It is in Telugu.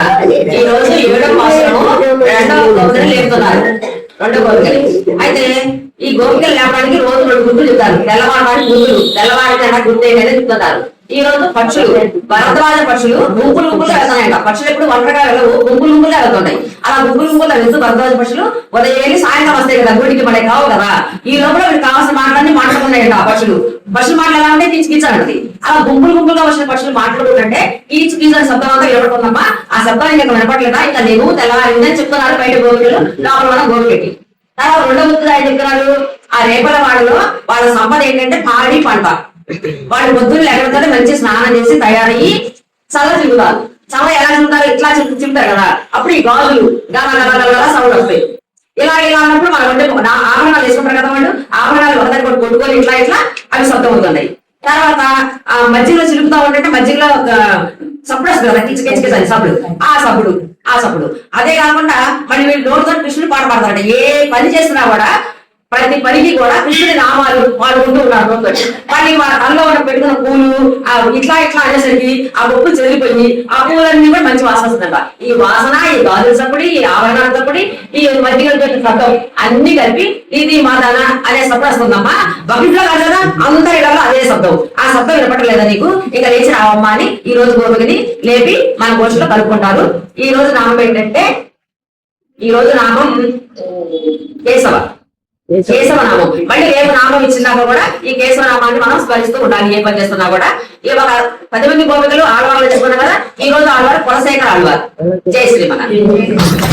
ఈ రోజు 7వ మాసము 2వ గోపికలు లేపుతున్నారు. 2వ గోపికలు అయితే ఈ గోపికలు లేపడానికి రోజు 2 గుర్తులు చెప్తారు. తెల్లవారడానికి గుర్తులు, తెల్లవారికి గుర్తు ఏంటనేది చెప్తున్నారు. ఈ రోజు పక్షులు, భరద్వాజ పక్షులు గుంపులు గుంపులు వెళ్తున్నాయంట. పక్షులు ఎప్పుడు ఒంటరిగా వెళ్ళవు, గుంపులు గుంపులు వెళ్తున్నాయి. అలా గుంపులు గుంపులు వెళ్తూ భరద్వాజ పక్షులు ఉదయం వెళ్ళి సాయంత్రం వస్తాయి కదా, గుడికి మనకి కావు కదా. ఈ లోపల వీళ్ళకి కావాల్సిన మాటలన్నీ మాట్లాడుతున్నాయంట. పక్షులు మాటలు ఎలా ఉంటే కీచు కీచండి. అలా గుంపులు గుంపులుగా వచ్చిన పక్షులు మాట్లాడుకుంటే కీచు కీచని శబ్దం అంతా వినపడుతుందమ్మా. ఆ శబ్దం ఇంకా వినపట్లేదా, ఇంకా నేను తెల్లవారిందని చెప్తున్నారు బయట గోపికలు, లోపల ఉన్న గోపికటి. తర్వాత 2వ గుర్తు ఆయన చెప్తున్నారు. ఆ రేపల వాడలో వాళ్ళ సంపద ఏంటంటే పాడి పంట. వాళ్ళు పొద్దున్న ఎక్కడికైతే మంచి స్నానం చేసి తయారయ్యి చల్ల చిలుగుతారు. చల్ల ఎలా చిలుగుతారు, ఇట్లా చిలుగుతారు కదా. అప్పుడు ఈ గాజులు గల సౌండ్ వస్తాయి. ఇలా అన్నప్పుడు మనం అంటే ఆభరణాలు వేసుకుంటారు కదా, వాళ్ళు ఆభరణాలు ఒకదాని కొట్టుకొని ఇట్లా ఇట్లా అవి శబ్దం అవుతున్నాయి. తర్వాత ఆ మధ్యలో చిలుగుతా ఉంటే మధ్యలో సప్పుడు వస్తుంది కదా, కిచకిచకిచని సప్పుడు. ఆ సప్పుడు అదే కాకుండా మళ్ళీ వీళ్ళు నోటితో కృష్ణుడు పాట పాడతారంట. ఏ పని చేసినా కూడా ప్రతి పనికి కూడా కృష్ణుడి నామాలు పాడుకుంటూ ఉన్నారు నోటితో. మళ్ళీ వాళ్ళ తనలో ఉన్న పెట్టుకున్న పూలు ఇట్లా అనేసరికి ఆ బొప్పులు చెల్లిపోయి ఆ పూలన్నీ కూడా మంచి వాసన వస్తుందంట. ఈ వాసన, ఈ గాజుల సప్పుడు, ఈ ఆభరణాల సప్పుడు, ఈ మధ్యలో పెట్టిన శబ్దం అన్ని కలిపి ఇది మాదాన అనే శబ్దం వస్తుందమ్మా. బకెట్లో కాదు కదా, అందరి ఇళ్లలో అదే శబ్దం. ఆ శబ్దం వినపట్టలేదా నీకు, ఇంకా లేచి రావమ్మ అని ఈ రోజు గోపికని లేపి మన గోష్ఠిలో కలుపుకుంటారు. ఈ రోజు నామం ఏంటంటే, ఈ రోజు నామం కేశవనామం. మళ్ళీ రేపు నామం ఇచ్చినాక కూడా ఈ కేశవనామాన్ని మనం స్మరిస్తూ ఉండాలి. ఏ పని చేస్తున్నా కూడా. ఇవాళ 10 మంది గోపికలు ఆడవాళ్ళు చెప్పుకున్నాం కదా. ఈ రోజు ఆడవారు కులశేఖర ఆళ్వారు. జై శ్రీమన్నారాయణ.